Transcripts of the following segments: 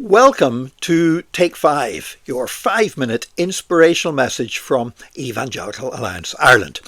Welcome to Take 5, your 5-minute inspirational message from Evangelical Alliance Ireland.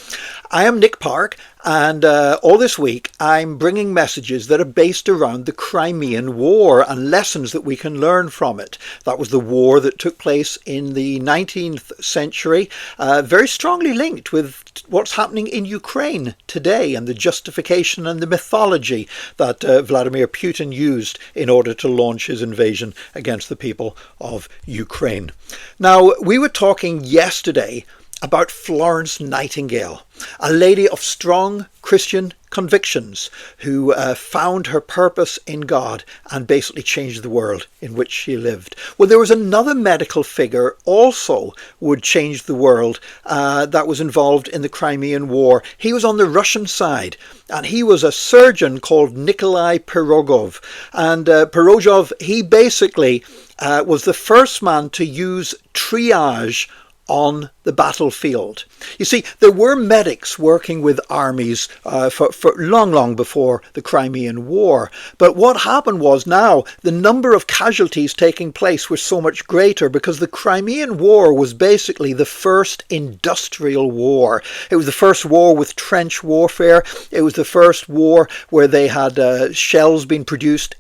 I am Nick Park, and all this week I'm bringing messages that are based around the Crimean War and lessons that we can learn from it. That was the war that took place in the 19th century, very strongly linked with what's happening in Ukraine today and the justification and the mythology that Vladimir Putin used in order to launch his invasion against the people of Ukraine. Now, we were talking yesterday about Florence Nightingale, a lady of strong Christian convictions who found her purpose in God and basically changed the world in which she lived. Well, there was another medical figure also would change the world that was involved in the Crimean War. He was on the Russian side, and he was a surgeon called Nikolai Pirogov. And Pirogov, he basically was the first man to use triage on the battlefield. You see, there were medics working with armies for long before the Crimean War. But what happened was now the number of casualties taking place was so much greater because the Crimean War was basically the first industrial war. It was the first war with trench warfare. It was the first war where they had shells being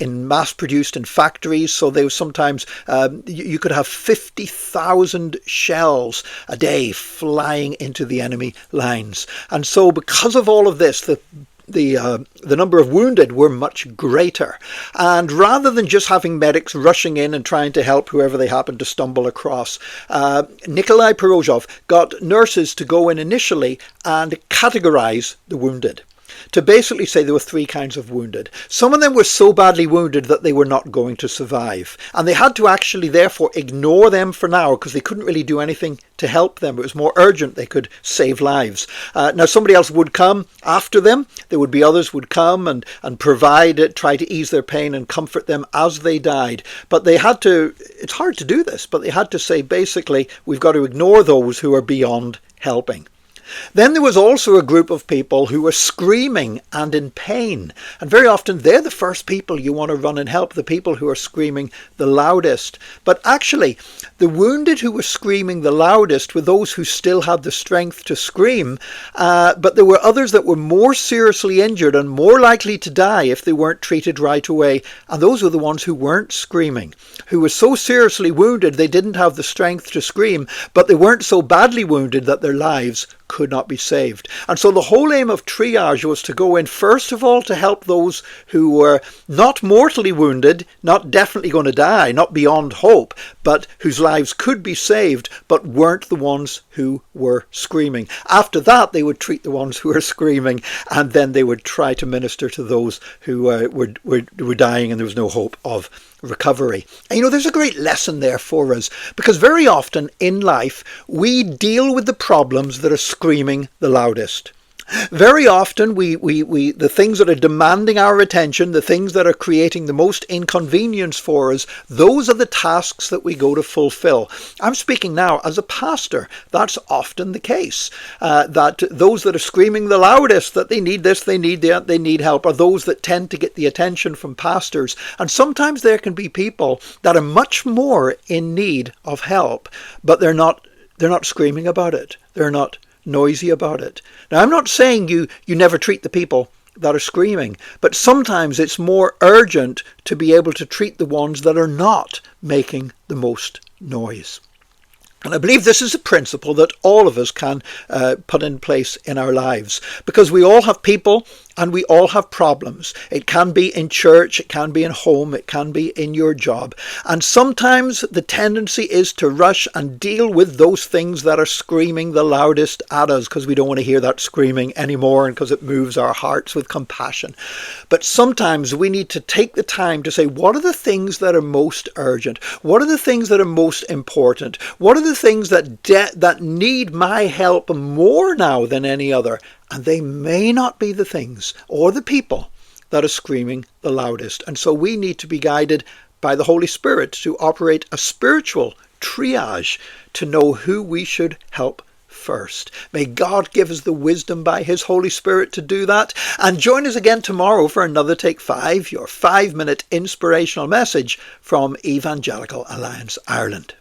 mass-produced in factories. So they were sometimes, you could have 50,000 shells a day flying into the enemy lines. And so because of all of this, the number of wounded were much greater. And rather than just having medics rushing in and trying to help whoever they happened to stumble across, Nikolai Pirogov got nurses to go in initially and categorize the wounded, to basically say there were 3 kinds of wounded. Some of them were so badly wounded that they were not going to survive. And they had to actually therefore ignore them for now because they couldn't really do anything to help them. It was more urgent. They could save lives. Now somebody else would come after them. There would be others would come and try to ease their pain and comfort them as they died. But they had to, it's hard to do this, but they had to say basically, we've got to ignore those who are beyond helping. Then there was also a group of people who were screaming and in pain. And very often they're the first people you want to run and help, the people who are screaming the loudest. But actually, the wounded who were screaming the loudest were those who still had the strength to scream. But there were others that were more seriously injured and more likely to die if they weren't treated right away. And those were the ones who weren't screaming, who were so seriously wounded they didn't have the strength to scream, but they weren't so badly wounded that their lives could not be saved. And so the whole aim of triage was to go in first of all to help those who were not mortally wounded, not definitely going to die, not beyond hope, but whose lives could be saved, but weren't the ones who were screaming. After that, they would treat the ones who were screaming, and then they would try to minister to those who were dying and there was no hope of recovery. And there's a great lesson there for us, because very often in life we deal with the problems that are screaming the loudest. Very often the things that are demanding our attention, the things that are creating the most inconvenience for us, those are the tasks that we go to fulfill. I'm speaking now as a pastor. That's often the case. That those that are screaming the loudest that they need this, they need that, they need help, are those that tend to get the attention from pastors. And sometimes there can be people that are much more in need of help, but they're not screaming about it. They're not noisy about it. Now, I'm not saying you never treat the people that are screaming, but sometimes it's more urgent to be able to treat the ones that are not making the most noise. And I believe this is a principle that all of us can put in place in our lives, because we all have people and we all have problems. It can be in church, it can be in home, it can be in your job. And sometimes the tendency is to rush and deal with those things that are screaming the loudest at us, because we don't want to hear that screaming anymore and because it moves our hearts with compassion. But sometimes we need to take the time to say, what are the things that are most urgent? What are the things that are most important? What are the things that need my help more now than any other? And they may not be the things or the people that are screaming the loudest. And so we need to be guided by the Holy Spirit to operate a spiritual triage to know who we should help first. May God give us the wisdom by his Holy Spirit to do that. And join us again tomorrow for another Take 5, your 5-minute inspirational message from Evangelical Alliance Ireland.